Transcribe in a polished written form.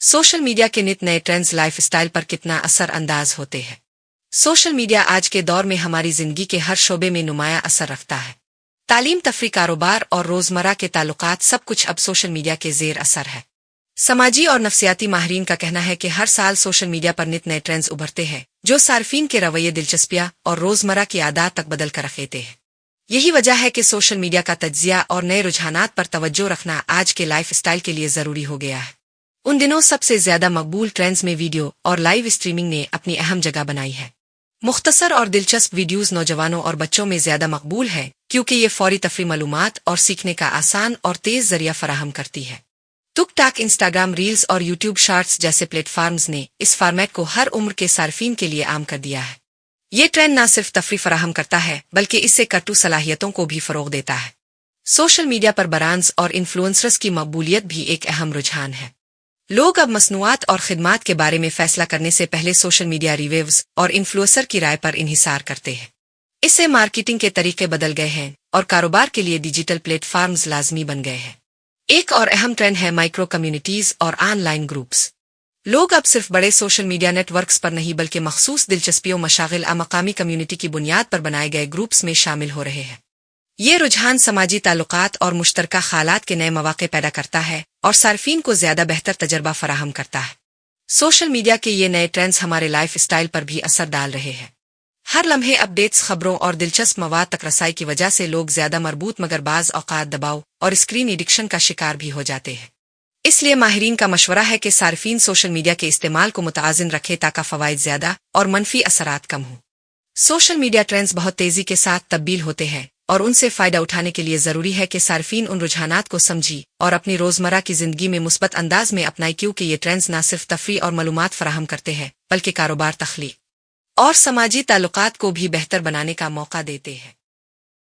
Social media के नित नए ट्रेंड्स लाइफ स्टाइल पर कितना असर अंदाज होते हैं। सोशल मीडिया आज के दौर में हमारी जिंदगी के हर शोबे में नुमाया असर रखता है। तालीम, तफरी, कारोबार और रोजमर्रा के ताल्लुकात सब कुछ अब सोशल मीडिया के जेर असर है। समाजी और नफ्सियाती माहिरीन का कहना है कि हर साल सोशल मीडिया पर नित नए ट्रेंड्स उभरते हैं जो सार्फिन के रवैये, दिलचस्पियां और रोजमर्रा की आदत तक बदल कर रख देते हैं। यही वजह है कि सोशल मीडिया का तज्जिया और नए रुझानात पर तवज्जो रखना आज के लाइफ स्टाइल के लिए जरूरी हो गया है। उन दिनों सबसे ज्यादा मकबूल ट्रेंड्स में वीडियो और लाइव स्ट्रीमिंग ने अपनी अहम जगह बनाई है। मुख्तसर और दिलचस्प वीडियोस नौजवानों और बच्चों में ज्यादा मकबूल है क्योंकि ये फौरी तफरी मालूमात और सीखने का आसान और तेज जरिया फराहम करती है। टिकटॉक, इंस्टाग्राम रील्स और यूट्यूब शॉर्ट्स जैसे प्लेटफॉर्म्स ने इस फॉर्मेट को हर उम्र के सार्फिन के लिए आम कर दिया है। ये ट्रेंड न सिर्फ तफरी फराहम करता है बल्कि इससे कट्टू सलाहियतों को भी फरोग देता है। सोशल मीडिया पर ब्रांड्स और इन्फ्लुएंसर्स की मकबूलियत भी एक अहम रुझान है। लोग अब मसनूआत और खिदमात के बारे में फैसला करने से पहले सोशल मीडिया रिव्यूज और इन्फ्लुएंसर की राय पर इन्हिसार करते हैं। इससे मार्केटिंग के तरीके बदल गए हैं और कारोबार के लिए डिजिटल प्लेटफॉर्म्स लाजमी बन गए हैं। एक और अहम ट्रेंड है माइक्रो कम्युनिटीज और ऑनलाइन ग्रुप्स। लोग अब सिर्फ बड़े सोशल मीडिया नेटवर्क्स पर नहीं बल्कि मखसूस दिलचस्पियों, मशागिल और मकामी कम्युनिटी की बुनियाद पर बनाए गए ग्रुप्स में शामिल हो रहे हैं। ये रुझान समाजी ताल्लुकात और मुश्तरका ख़ालात के नए मौक़े पैदा करता है और सार्फिन को ज्यादा बेहतर तजर्बा फराहम करता है। सोशल मीडिया के ये नए ट्रेंड्स हमारे लाइफ स्टाइल पर भी असर डाल रहे हैं। हर लम्हे अपडेट्स, खबरों और दिलचस्प मवाद तक रसाई की वजह से लोग ज्यादा मरबूत मगर बाज़ औक़ात दबाव और स्क्रीन एडिक्शन का शिकार भी हो जाते हैं। इसलिए माहिरीन का मशवरा है कि सार्फिन सोशल मीडिया के इस्तेमाल को मुतआज़िन रखें ताकि फ़वाइद ज्यादा और मनफी असरात कम हों। सोशल मीडिया ट्रेंड्स बहुत तेजी के साथ तब्दील होते हैं और उनसे फ़ायदा उठाने के लिए ज़रूरी है कि सार्फिन उन रुझानात को समझी और अपनी रोज़मर्रा की ज़िंदगी में मुस्बत अंदाज में अपनाए क्योंकि ये ट्रेंड्स न सिर्फ तफरी और मालूमात फराहम करते हैं बल्कि कारोबार, तख्लीक और समाजी ताल्लुकात को भी बेहतर बनाने का मौका देते हैं।